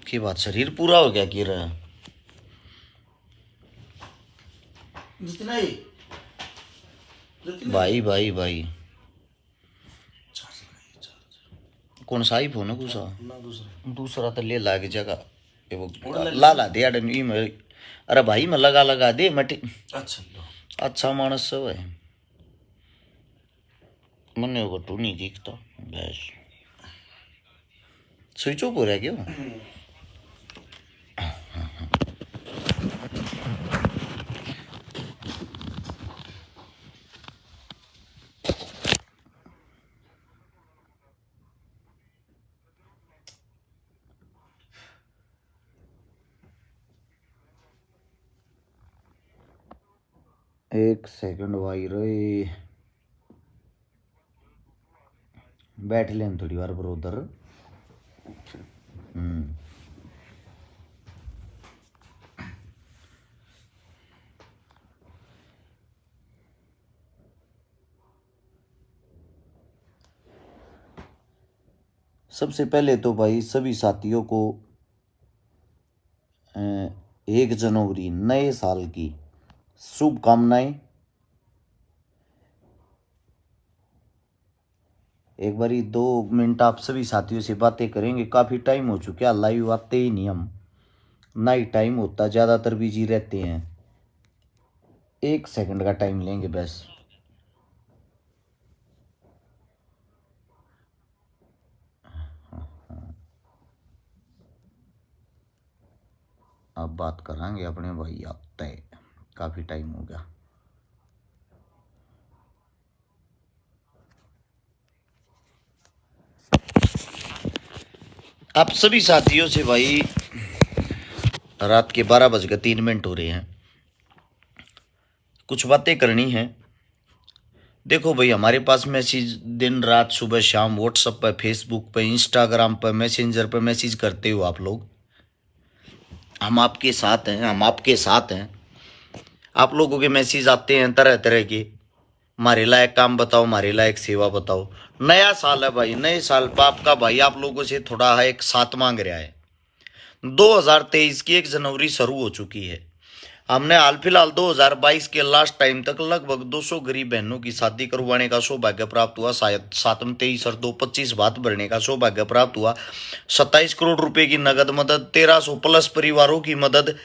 की बात, शरीर पूरा हो गया कि रहा जितना ही भाई भाई भाई कौन सा आईफोन है दूसरा? ना दूसरा दूसरा तो ले ला के जगह ये वो ला दे यार ई में। अरे भाई मैं लगा दे मटी। अच्छा अच्छा मानस सब है मन्ने को टू नहीं दिखता बस। स्विच ऑफ हो रहा है क्यों? एक सेकंड भाई रे बैठ लें थोड़ी बार ब्रोदर। सबसे पहले तो भाई सभी साथियों को 1 जनवरी नए साल की शुभकामनाएं। एक बारी 2 मिनट आप सभी साथियों से बातें करेंगे। काफ़ी टाइम हो चुका है, लाइव आते ही नहीं हम, ना ही टाइम होता, ज़्यादातर बिजी रहते हैं। 1 सेकंड का टाइम लेंगे बस। अब बात करांगे अपने भाई आप तय, काफ़ी टाइम हो गया। आप सभी साथियों से भाई रात के 12:03 हो रहे हैं, कुछ बातें करनी है। देखो भाई हमारे पास मैसेज दिन रात सुबह शाम व्हाट्सएप पर, फेसबुक पर, इंस्टाग्राम पर, मैसेंजर पर मैसेज करते हो आप लोग। हम आपके साथ हैं, हम आपके साथ हैं। आप लोगों के मैसेज आते हैं तरह तरह के, हमारे लायक काम बताओ, हमारे लायक सेवा बताओ। नया साल है भाई, नए साल पर आपका भाई आप लोगों से थोड़ा है एक साथ मांग रहा है। 2023 की 1 जनवरी शुरू हो चुकी है। हमने हाल फिलहाल 2022 के लास्ट टाइम तक लगभग 200 गरीब बहनों की शादी करवाने का सौभाग्य प्राप्त हुआ। शायद 7 में 23 और 2 25 बात भरने का सौभाग्य प्राप्त हुआ। 27 करोड़ रुपए की नगद मदद, 1300 प्लस परिवारों की मदद,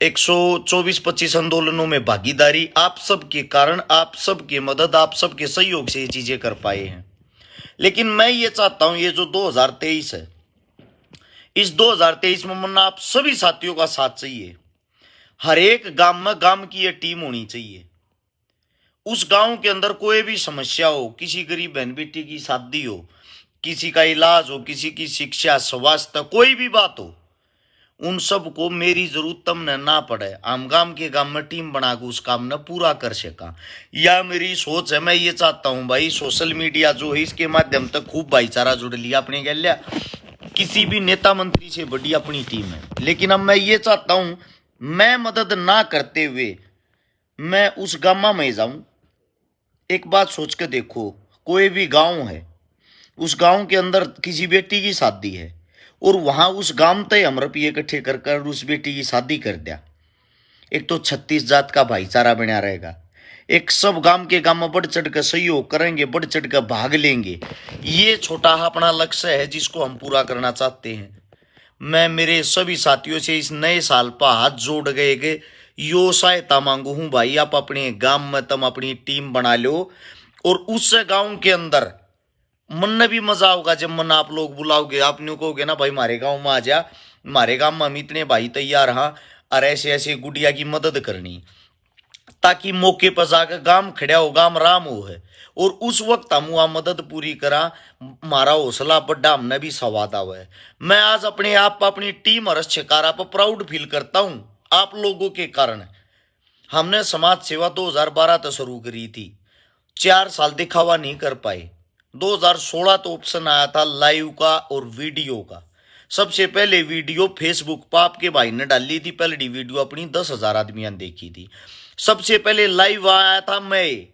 124-25 आंदोलनों में भागीदारी। आप सब के कारण, आप सब की मदद, आप सब के सहयोग से ये चीजें कर पाए हैं। लेकिन मैं ये चाहता हूं ये जो 2023 है, इस 2023 में मन्ना आप सभी साथियों का साथ चाहिए। हर एक गांव में गांव की ये टीम होनी चाहिए। उस गांव के अंदर कोई भी समस्या हो, किसी गरीब बहन बेटी की शादी हो, किसी का इलाज हो, किसी की शिक्षा, स्वास्थ्य, कोई भी बात हो, उन सब को मेरी जरूरत तब न ना पड़े। हम गांव के गांव में टीम बना के उस काम ने पूरा कर सका, या मेरी सोच है। मैं ये चाहता हूं भाई सोशल मीडिया जो है इसके माध्यम तक खूब भाईचारा जुड़ लिया अपने गैलिया। किसी भी नेता मंत्री से बड़ी अपनी टीम है। लेकिन अब मैं ये चाहता हूं मैं मदद ना करते हुए मैं उस गामा में जाऊं। एक बात सोच के देखो, कोई भी गांव है, उस गांव के अंदर किसी बेटी की शादी है और वहां उस गांव तय हम रुपये इकट्ठे कर कर उस बेटी की शादी कर दिया। एक तो 36 जात का भाईचारा बना रहेगा। एक सब गांव के गांव में बढ़ चढ़ कर सहयोग करेंगे, बढ़ चढ़ कर भाग लेंगे। ये छोटा अपना लक्ष्य है जिसको हम पूरा करना चाहते हैं। मैं मेरे सभी साथियों से इस नए साल पर हाथ जोड़ गए यो सहायता मांगू हूं भाई। आप अपने गांव में तुम अपनी टीम बना लो और उस गांव के अंदर मन भी मजा होगा जब मन आप लोग बुलाओगे। आप न्यू कहोगे ना भाई हमारे गांव में आ जा, हमारे गांव में हम इतने भाई तैयार हाँ, और ऐसे ऐसे गुड़िया की मदद करनी, ताकि मौके पर जाकर गांव खड़ा हो, गांव राम हो है। और उस वक्त हम वहां मदद पूरी करा, हमारा हौसला बढ़ा, हमने भी संवाद हुआ है। मैं आज अपने आप अपनी टीम और शिकारा पर प्राउड फील करता हूं। आप लोगों के कारण हमने समाज सेवा 2012 तक शुरू करी थी। 4 साल दिखावा नहीं कर पाए। 2016 तो ऑप्शन आया था लाइव का और वीडियो का। सबसे पहले वीडियो फेसबुक पर आपके भाई ने डाली थी, पहली वीडियो अपनी 10,000 आदमियों ने देखी थी। सबसे पहले लाइव आया था मैं,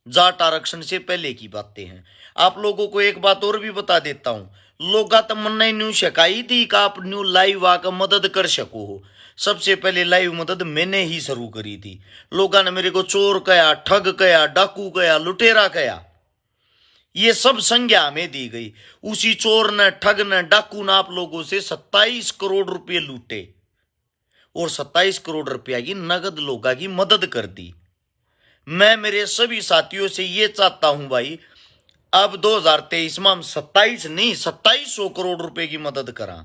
जाट आरक्षण से पहले की बातें हैं। आप लोगों को एक बात और भी बता देता हूं, लोगा तो मन न्यू शिकाई थी कि आप न्यू लाइव आकर मदद कर सको हो। सबसे पहले लाइव मदद मैंने ही शुरू करी थी। लोगों ने मेरे को चोर कया, ठग कया, डाकू कया, लुटेरा कया, ये सब संज्ञा हमें दी गई। उसी चोर ने, ठग ने, डाकू ने आप लोगों से 27 करोड़ रुपए लूटे और 27 करोड़ रुपया की नगद लोगों की मदद कर दी। मैं मेरे सभी साथियों से ये चाहता हूं भाई, अब 2023 में हम 27 नहीं 2700 करोड़ रुपए की मदद करा।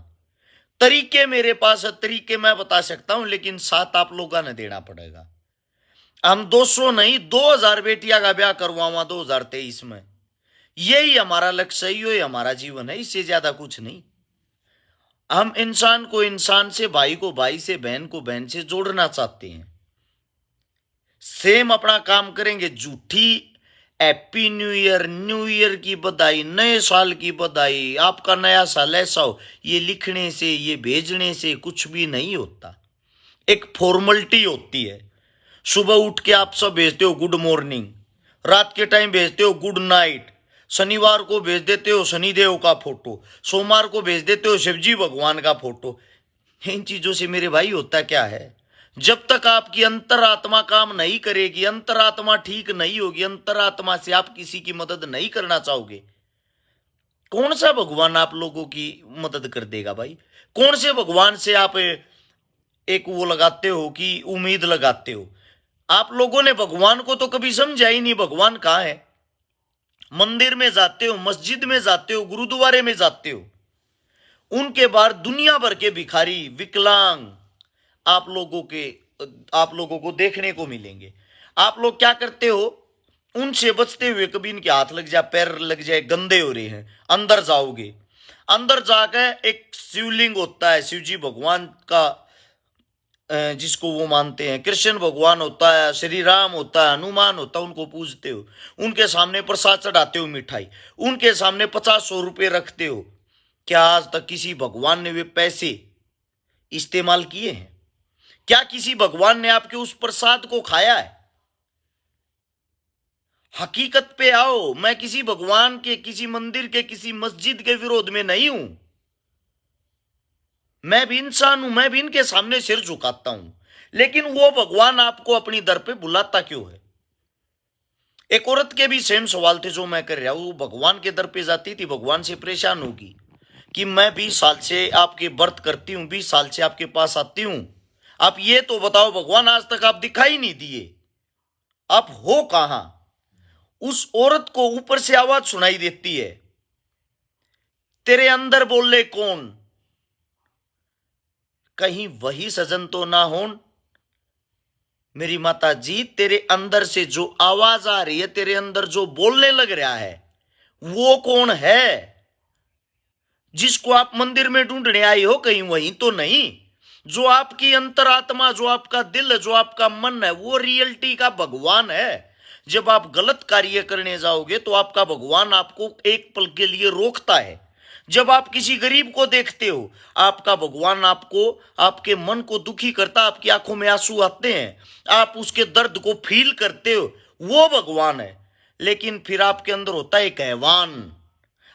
तरीके मेरे पास है, तरीके मैं बता सकता हूं, लेकिन साथ आप लोगों ने देना पड़ेगा। हम 200 नहीं 2000 बेटियां का ब्याह करवाऊंगा 2023 में। यही हमारा लक्ष्य है, यही हमारा जीवन है, इससे ज्यादा कुछ नहीं। हम इंसान को इंसान से, भाई को भाई से, बहन को बहन से जोड़ना चाहते हैं। सेम अपना काम करेंगे। झूठी हैप्पी न्यू ईयर की बधाई, नए साल की बधाई, आपका नया साल ऐसा हो, ये लिखने से, ये भेजने से कुछ भी नहीं होता। एक फॉर्मेलिटी होती है। सुबह उठ के आप सब भेजते हो गुड मॉर्निंग, रात के टाइम भेजते हो गुड नाइट, शनिवार को भेज देते हो शनिदेव का फोटो, सोमवार को भेज देते हो शिवजी भगवान का फोटो। इन चीजों से मेरे भाई होता क्या है? जब तक आपकी अंतरात्मा काम नहीं करेगी, अंतरात्मा ठीक नहीं होगी, अंतरात्मा से आप किसी की मदद नहीं करना चाहोगे, कौन सा भगवान आप लोगों की मदद कर देगा भाई? कौन से भगवान से आप एक वो लगाते हो कि उम्मीद लगाते हो? आप लोगों ने भगवान को तो कभी समझा ही नहीं। भगवान कहाँ है? मंदिर में जाते हो, मस्जिद में जाते हो, गुरुद्वारे में जाते हो, उनके बाद दुनिया भर के भिखारी, विकलांग आप लोगों को देखने को मिलेंगे। आप लोग क्या करते हो? उनसे बचते हुए कभी इनके हाथ लग जाए, पैर लग जाए, गंदे हो रहे हैं, अंदर जाओगे, अंदर जाकर एक शिवलिंग होता है, शिवजी भगवान का, जिसको वो मानते हैं, कृष्ण भगवान होता है, श्री राम होता है, हनुमान होता है, उनको पूजते हो, उनके सामने प्रसाद चढ़ाते हो, मिठाई, उनके सामने 50-100 रुपए रखते हो। क्या आज तक किसी भगवान ने वे पैसे इस्तेमाल किए हैं? क्या किसी भगवान ने आपके उस प्रसाद को खाया है? हकीकत पे आओ। मैं किसी भगवान के, किसी मंदिर के, किसी मस्जिद के विरोध में नहीं हूं। मैं भी इंसान हूं, मैं भी इनके सामने सिर झुकाता हूं, लेकिन वो भगवान आपको अपनी दर पे बुलाता क्यों है? एक औरत के भी सेम सवाल थे जो मैं कर रहा हूं। वो भगवान के दर पे जाती थी, भगवान से परेशान होगी कि मैं 20 साल से आपके व्रत करती हूं, 20 साल से आपके पास आती हूं, आप ये तो बताओ भगवान, आज तक आप दिखाई नहीं दिए, आप हो कहां? उस औरत को ऊपर से आवाज सुनाई देती है, तेरे अंदर बोले कौन? कहीं वही सजन तो ना हो? मेरी माता जी, तेरे अंदर से जो आवाज आ रही है, तेरे अंदर जो बोलने लग रहा है, वो कौन है? जिसको आप मंदिर में ढूंढने आई हो, कहीं वही तो नहीं? जो आपकी अंतरात्मा, जो आपका दिल, जो आपका मन है, वो रियलिटी का भगवान है। जब आप गलत कार्य करने जाओगे तो आपका भगवान आपको एक पल के लिए रोकता है। जब आप किसी गरीब को देखते हो, आपका भगवान आपको, आपके मन को दुखी करता, आपकी आंखों में आंसू आते हैं, आप उसके दर्द को फील करते हो, वो भगवान है। लेकिन फिर आपके अंदर होता है एक हैवान।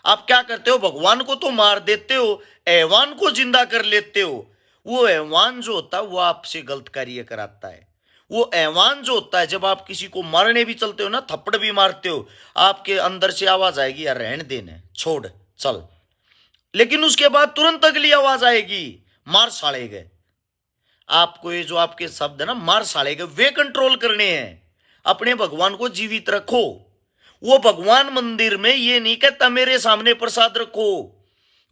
आप क्या करते हो? भगवान को तो मार देते हो, हैवान को जिंदा कर लेते हो। वो हैवान जो होता है वो आपसे गलत कार्य कराता है। वो हैवान जो होता है, जब आप किसी को मारने भी चलते हो ना, थप्पड़ भी मारते हो, आपके अंदर से आवाज आएगी, यार रहने देने, छोड़, चल। लेकिन उसके बाद तुरंत अगली आवाज आएगी, मार साड़े गए। आपको ये जो आपके शब्द है ना, मार साड़े गए, वे कंट्रोल करने हैं। अपने भगवान को जीवित रखो। वो भगवान मंदिर में ये नहीं कहता मेरे सामने प्रसाद रखो,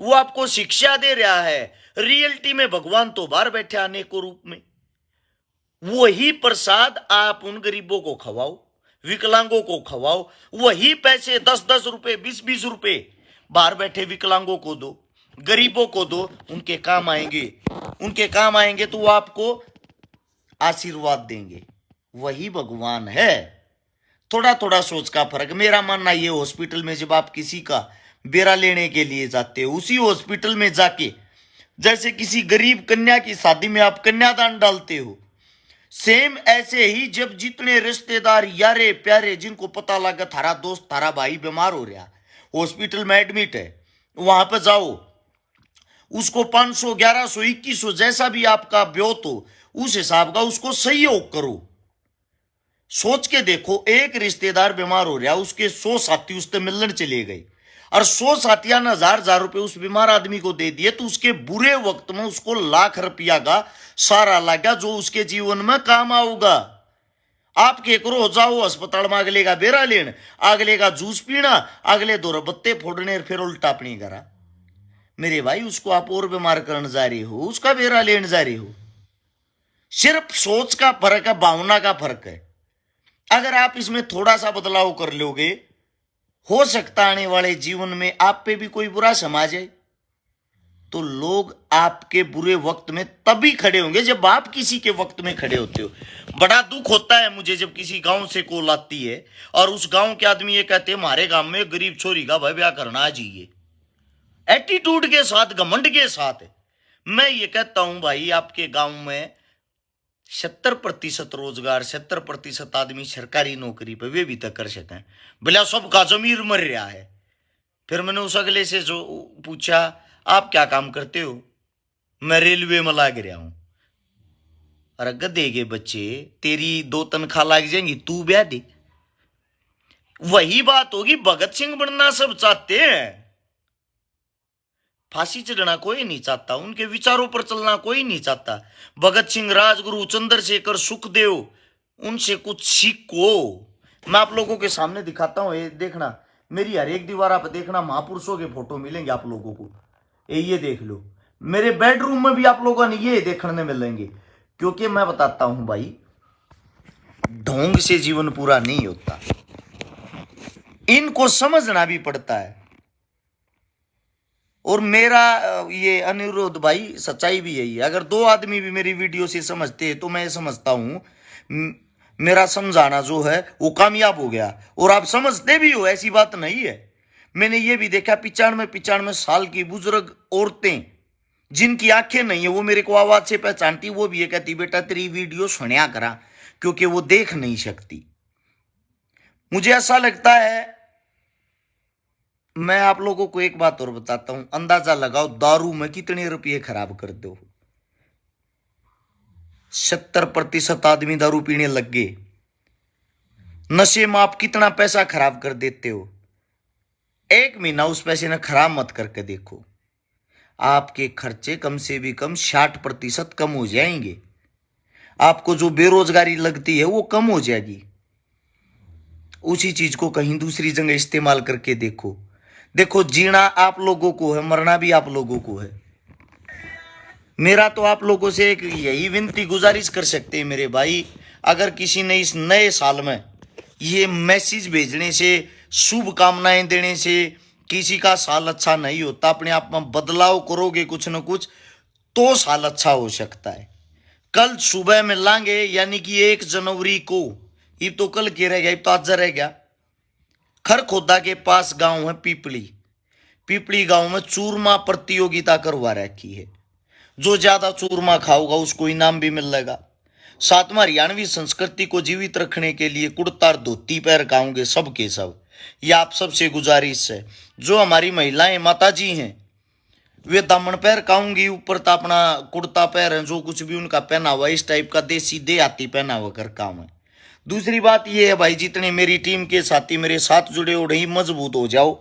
वो आपको शिक्षा दे रहा है। रियलिटी में भगवान तो बाहर बैठे अनेकों रूप में। वही प्रसाद आप उन गरीबों को खवाओ, विकलांगों को खवाओ। वही पैसे 10-10 रुपए, 20-20 रुपए बाहर बैठे विकलांगों को दो, गरीबों को दो, उनके काम आएंगे। उनके काम आएंगे तो वो आपको आशीर्वाद देंगे। वही भगवान है। थोड़ा थोड़ा सोच का फर्क। मेरा मानना ये, हॉस्पिटल में जब आप किसी का बेरा लेने के लिए जाते हो, उसी हॉस्पिटल में जाके जैसे किसी गरीब कन्या की शादी में आप कन्यादान डालते हो, सेम ऐसे ही जब जितने रिश्तेदार, यारे प्यारे, जिनको पता लगा थारा दोस्त, थारा भाई बीमार हो रहा, हॉस्पिटल में एडमिट है, वहां पर जाओ, उसको 500, 1100, 2100 जैसा भी आपका ब्योत हो उस हिसाब का उसको सहयोग करो। सोच के देखो, एक रिश्तेदार बीमार हो रहा, उसके 100 साथी उससे मिलने चले गए और 100 साथिया ने हजार रुपए उस बीमार आदमी को दे दिए, तो उसके बुरे वक्त में उसको लाख रुपया का सारा लगा जो उसके जीवन में काम आऊगा। आप के करो, जाओ अस्पताल में अगले का बेरा लेन, अगले का जूस पीना, अगले दो बत्ते फोड़ने, फिर उल्टा अपनी करा। मेरे भाई, उसको आप और बीमार करने जा रहे हो, उसका बेरा लेने जा रहे हो। सिर्फ सोच का फर्क है, भावना का फर्क है। अगर आप इसमें थोड़ा सा बदलाव कर लोगे, हो सकता आने वाले जीवन में आप पे भी कोई बुरा समा जाए, तो लोग आपके बुरे वक्त में तभी खड़े होंगे जब आप किसी के वक्त में खड़े होते हो। बड़ा दुख होता है मुझे जब किसी गांव से कॉल आती है और उस गांव के आदमी ये कहते हैं हमारे गांव में गरीब छोरी का भाई ब्याह करना आ जाइए, एटीट्यूड के साथ, घमंड के साथ। मैं ये कहता हूं भाई, आपके गांव में 70% रोजगार, 70% आदमी सरकारी नौकरी पे वे भी तक कर सकें, भला सबका जमीर मर रहा है। फिर मैंने उस अगले से जो पूछा, आप क्या काम करते हो? मैं रेलवे में लाग रहा हूं। अरे गधे के बच्चे, तेरी 2 तनख्वाह लाग जाएंगी, तू ब्याह दे। वही बात होगी, भगत सिंह बनना सब चाहते हैं, फांसी चढ़ना कोई नहीं चाहता, उनके विचारों पर चलना कोई नहीं चाहता। भगत सिंह, राजगुरु, चंद्रशेखर, सुखदेव, उनसे कुछ सीखो। मैं आप लोगों के सामने दिखाता हूं, ये देखना, मेरी हर एक दीवार आप देखना, महापुरुषों के फोटो मिलेंगे आप लोगों को। ये देख लो, मेरे बेडरूम में भी आप लोगों ने ये देखने मिलेंगे। क्योंकि मैं बताता हूं भाई, ढोंग से जीवन पूरा नहीं होता, इनको समझना भी पड़ता है। और मेरा ये अनुरोध भाई, सच्चाई भी यही है, अगर 2 आदमी भी मेरी वीडियो से समझते हैं तो मैं समझता हूं मेरा समझाना जो है वो कामयाब हो गया। और आप समझते भी हो, ऐसी बात नहीं है। मैंने ये भी देखा, 95 साल की बुजुर्ग औरतें जिनकी आंखें नहीं है, वो मेरे को आवाज से पहचानती, वो भी ये कहती बेटा तेरी वीडियो सुनिया करा, क्योंकि वो देख नहीं सकती। मुझे ऐसा लगता है, मैं आप लोगों को एक बात और बताता हूं, अंदाजा लगाओ दारू में कितने रुपये खराब कर दो। 70% आदमी दारू पीने लग गए। नशे में आप कितना पैसा खराब कर देते हो। 1 महीना उस पैसे ने खराब मत करके देखो, आपके खर्चे कम से भी कम 60% कम हो जाएंगे। आपको जो बेरोजगारी लगती है वो कम हो जाएगी। उसी चीज को कहीं दूसरी जगह इस्तेमाल करके देखो। देखो, जीना आप लोगों को है, मरना भी आप लोगों को है। मेरा तो आप लोगों से एक यही विनती गुजारिश कर सकते हैं मेरे भाई, अगर किसी ने इस नए साल में ये मैसेज भेजने से, शुभकामनाएं देने से किसी का साल अच्छा नहीं होता, अपने आप में बदलाव करोगे कुछ न कुछ तो साल अच्छा हो सकता है। कल सुबह में लाएंगे, यानी कि 1 जनवरी को, ये तो कल के रह गया, ये तो आज रह गया। खरखोदा के पास गांव है पीपली गांव में चूरमा प्रतियोगिता करवा रखी है। जो ज्यादा चूरमा खाओगा उसको इनाम भी मिलेगा। साथ में हरियाणवी संस्कृति को जीवित रखने के लिए कुर्ता और धोती पहन खाओगे सब के सब। ये आप सबसे गुजारिश है। जो हमारी महिलाएं माता जी हैं वे दामन पैर खाऊंगी, ऊपर तो अपना कुर्ता पैर है, जो कुछ भी उनका पहनावा इस टाइप का देसी देहाती पहनावा कर काम है। दूसरी बात यह है भाई, जितने मेरी टीम के साथी मेरे साथ जुड़े हो रही मजबूत हो जाओ।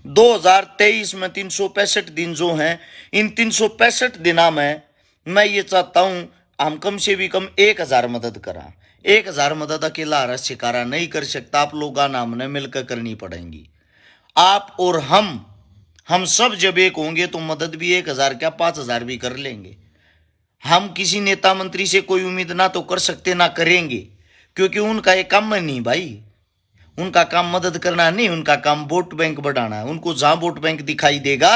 2023 में 365 दिन जो हैं, इन 365 दिना में मैं ये चाहता हूं हम कम से भी कम 1000 मदद करा। 1000 मदद अकेला रस शिकारा नहीं कर सकता, आप लोग हमने मिलकर करनी पड़ेंगी। आप और हम सब जब एक होंगे तो मदद भी 1000 क्या 5000 भी कर लेंगे। हम किसी नेता मंत्री से कोई उम्मीद ना तो कर सकते ना करेंगे, क्योंकि उनका ये काम नहीं भाई। उनका काम मदद करना नहीं, उनका काम वोट बैंक बढ़ाना है। उनको जहां वोट बैंक दिखाई देगा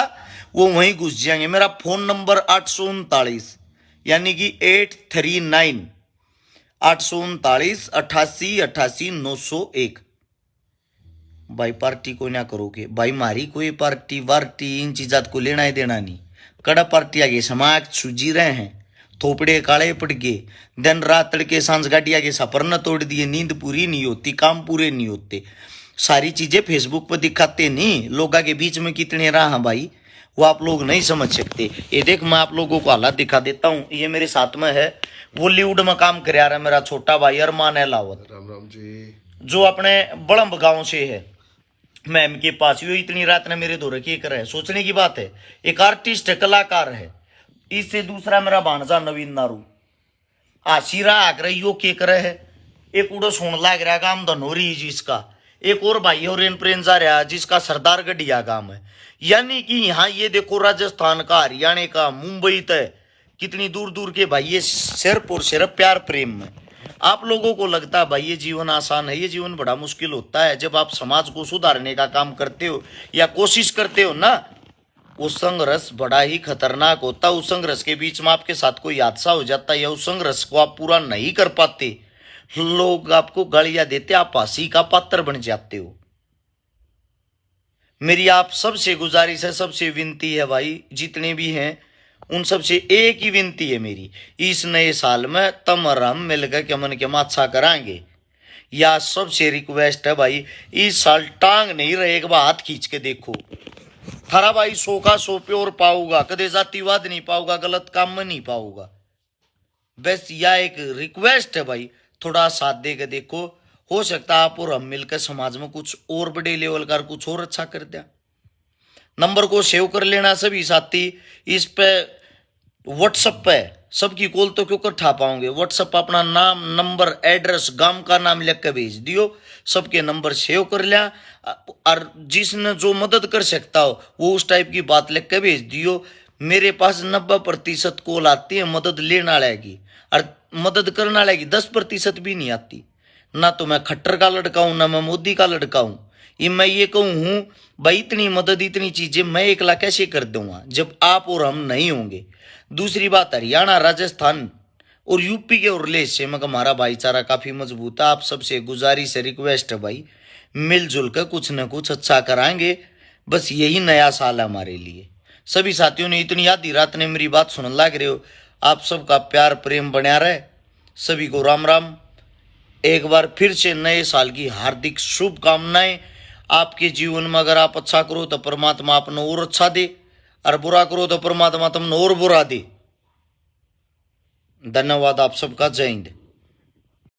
वो वहीं घुस जाएंगे। मेरा फोन नंबर 839 यानी कि 839 839 88 88 901। भाई पार्टी को ना करोगे भाई, मारी कोई पार्टी वार्टी इन चीजात को लेना ही देना नहीं। कड़ा पार्टी आगे समाज सूझी रहे हैं, थोपड़े काले पड़ गए, दिन रात तड़के सांझ गाड़ी आगे सफर न तोड़ दिए, नींद पूरी नहीं होती, काम पूरे नहीं होते। सारी चीजें फेसबुक पर दिखाते नहीं, लोगों के बीच में कितने रहा भाई वो आप लोग नहीं समझ सकते। ये देख मैं आप लोगों को हालात दिखा देता हूँ। ये मेरे साथ में है, बॉलीवुड में काम कर रहा है मेरा छोटा भाई अरमान है लावत, राम राम जी। जो अपने बड़म्ब गांव से है। मैम के पास यो इतनी रात ने मेरे दो रखी कर है, सोचने की बात है। एक आर्टिस्ट है, कलाकार है। इससे दूसरा मेरा भांजा नवीन नारू आशीरा आकर यो के करे है। एक उड़ो सोन लाग रहा गांव धनोरी जिसका, एक और भाई और प्रेम जा रहा जिसका सरदार गढ़िया गांव है। यानी कि यहाँ ये देखो राजस्थान का, हरियाणा का, मुंबई तक कितनी दूर दूर के भाई ये सिर्फ और सिर्फ प्यार प्रेम में। आप लोगों को लगता है भाई ये जीवन आसान है, ये जीवन बड़ा मुश्किल होता है। जब आप समाज को सुधारने का काम करते हो या कोशिश करते हो ना, वो संघर्ष बड़ा ही खतरनाक होता है। उस संघर्ष के बीच में आपके साथ कोई हादसा हो जाता है या उस संघर्ष को आप पूरा नहीं कर पाते, लोग आपको गालियां देते, आप फांसी का पात्र बन जाते हो। मेरी आप सबसे गुजारिश है, सबसे विनती है भाई, जितने भी हैं उन सबसे एक ही विनती है मेरी, इस नए साल में तम और हम मिलकर के मन के माच्छा कराएंगे। या सबसे रिक्वेस्ट है भाई, इस साल टांग नहीं रहेगा, हाथ खींच के देखो। थारा भाई 100 का 100 प्योर पाऊंगा, कदे जातिवाद नहीं पाऊंगा, गलत काम में नहीं पाऊंगा। बस यह एक रिक्वेस्ट है भाई, थोड़ा साथ दे के देखो। हो सकता है आप और हम मिलकर समाज में कुछ और बड़े लेवल का कुछ और अच्छा कर दिया। नंबर को सेव कर लेना सभी साथी। इस पे व्हाट्सएप पे सबकी कॉल तो क्यों कर ठा पाओगे, व्हाट्सएप पर अपना नाम, नंबर, एड्रेस, गांव का नाम लिख के भेज दियो। सबके नंबर सेव कर लिया, और जिसने जो मदद कर सकता हो वो उस टाइप की बात लिख के भेज दियो। मेरे पास 90% कॉल आती है मदद लेने वाले की, और मदद करने वाले की 10% भी नहीं आती। ना तो मैं खट्टर का लड़का हूं, ना मैं मोदी का लड़का हूं। ये मैं ये कहूं हूं भाई, इतनी मदद, इतनी चीजें मैं एकला कैसे कर दूंगा जब आप और हम नहीं होंगे। दूसरी बात, हरियाणा, राजस्थान और यूपी के उरले से मगर हमारा भाईचारा काफी मजबूत है। आप सबसे गुजारिश है, रिक्वेस्ट है भाई, मिलजुल कर कुछ न कुछ अच्छा कराएंगे। बस यही नया साल है हमारे लिए। सभी साथियों ने इतनी आधी रात ने मेरी बात सुन लग रहे हो, आप सबका प्यार प्रेम बना रहे। सभी को राम राम। एक बार फिर से नए साल की हार्दिक शुभकामनाएं। आपके जीवन में अगर आप अच्छा करो तो परमात्मा आपने और अच्छा दे, और बुरा करो तो परमात्मा तुमने और बुरा दे। धन्यवाद आप सबका। जय हिंद।